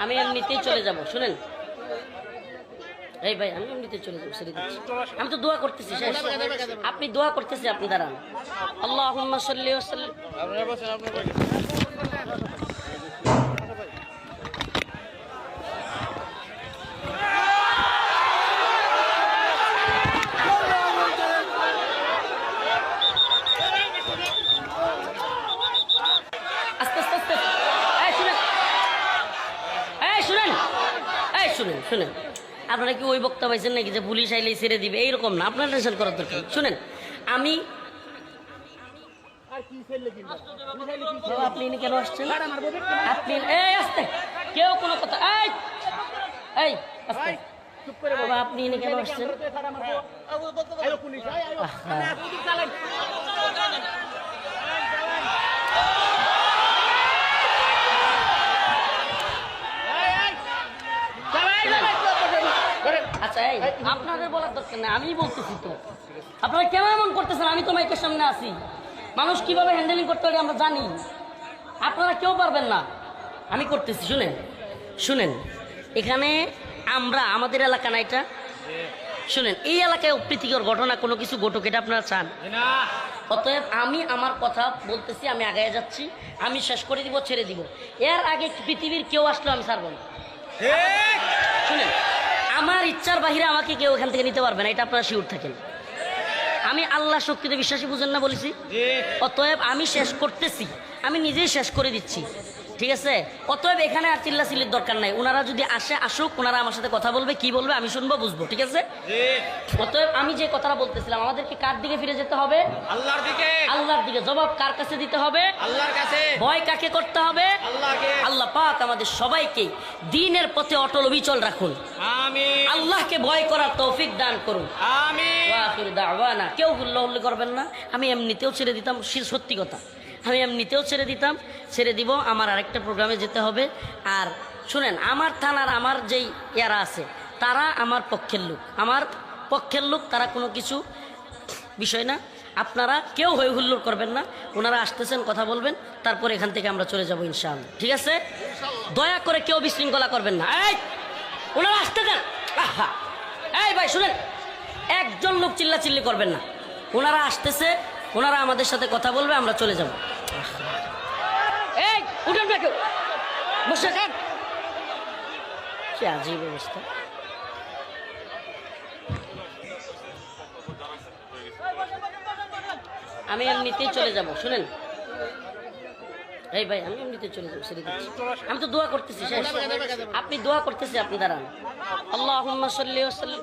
আমি এমনিতেই চলে যাব, শুনেন। এই ভাই আমি এমনিতেই চলে যাবো, ছেড়ে দিচ্ছি। আমি তো দোয়া করতেছি, শেষ। আপনি দোয়া করতেছি, আপনি দাঁড়ান। আল্লাহুম্মা সাল্লি ওয়া সাল্লিম। শুনেন শুনেন, আপনারা কি ওই বক্তা পাইছেন নাকি যে পুলিশ আইলেই ছেড়ে দিবে? এইরকম না, আপনার টেনশন করার দরকার। শুনেন, আমি আপনি কেন আসছেন? আপনি এই আসতে কেউ কোনো কথা, এই আসতে বাবা, আপনি কেন আসছেন? আচ্ছা, এই আপনাদের বলার দরকার নেই, আমি বলতেছি তো। আপনারা কেন এমন করতেছেন? আমি তো মাইকের সামনে আছি, মানুষ কিভাবে হ্যান্ডেলিং করতে পারে আমরা জানি। আপনারা কেউ পারবেন না, আমি করতেছি। শুনেন শুনেন, এখানে আমরা, আমাদের এলাকা না এটা, শুনেন, এই এলাকায় অপ্রীতিকর ঘটনা কোনো কিছু ঘটুক, এটা আপনারা চান? অতএব আমি আমার কথা বলতেছি, আমি আগায় যাচ্ছি, আমি শেষ করে দিব, ছেড়ে দিব। এর আগে পৃথিবীর কেউ আসলেও আমি ছাড়ব না। শুনেন, আমার ইচ্ছার বাহিরে আমাকে কেউ এখান থেকে নিতে পারবে না, এটা আপনারা শিওর থাকেন। আমি আল্লাহ শক্তিতে বিশ্বাসী, বুঝেন না বলেছি? অতএব আমি শেষ করতেছি, আমি নিজেই শেষ করে দিচ্ছি, ঠিক আছে? অতএব এখানে আর চিল্লাচিল্লির দরকার নাই। ওনারা যদি আসে আসুক, ওনারা আমার সাথে কথা বলবে, কি বলবে আমি শুনবো, বুঝবো, ঠিক আছে? অতএব আমি যে কথাটা বলতেছিলাম, আমাদেরকে কার দিকে ফিরে যেতে হবে? আল্লাহর দিকে। আল্লাহর দিকে। জবাব কার কাছে দিতে হবে? আল্লাহর কাছে। ভয় কাকে করতে হবে? আল্লাহকে। আল্লাহ পাক আমাদের সবাইকে দ্বীনের পথে অটল অবিচল রাখুন, আমিন। আল্লাহকে ভয় করার তৌফিক দান করুন, আমিন। ওয়া আখিরু দাওয়ানা। কেউ হুল্লাহুল্লি করবেন না, আমি এমনিতেও ছেড়ে দিতাম, সত্যি কথা, আমি এমনিতেও ছেড়ে দিতাম, ছেড়ে দিব। আমার আরেকটা প্রোগ্রামে যেতে হবে। আর শুনেন, আমার থানার আমার যেই ইয়ারা আছে, তারা আমার পক্ষের লোক, আমার পক্ষের লোক, তারা কোনো কিছু বিষয় না। আপনারা কেউ হই হুল্লোড় করবেন না, ওনারা আসতেছেন, কথা বলবেন, তারপর এখান থেকে আমরা চলে যাবো ইনশাআল্লাহ, ঠিক আছে? দয়া করে কেউ বিশৃঙ্খলা করবেন না। এই ওনারা আসতেছেন, এই ভাই শুনেন, একজন লোক চিল্লাচিল্লি করবেন না, ওনারা আসতেছে, ওনারা আমাদের সাথে কথা বলবে, আমরা চলে যাব। এই উঠেন না কেউ, বসে থাক। কি আজীব অবস্থা। আমি এমনিতেই চলে যাব, শুনেন। এই ভাই আমি এমনিতেই চলে যাবো, ছেড়ে দিচ্ছি। আমি তো দোয়া করতেছি, শেষ। আপনি দোয়া করতেছি, আপনি দাঁড়ান। আল্লাহুম্মা সাল্লি ওয়া সাল্লিম।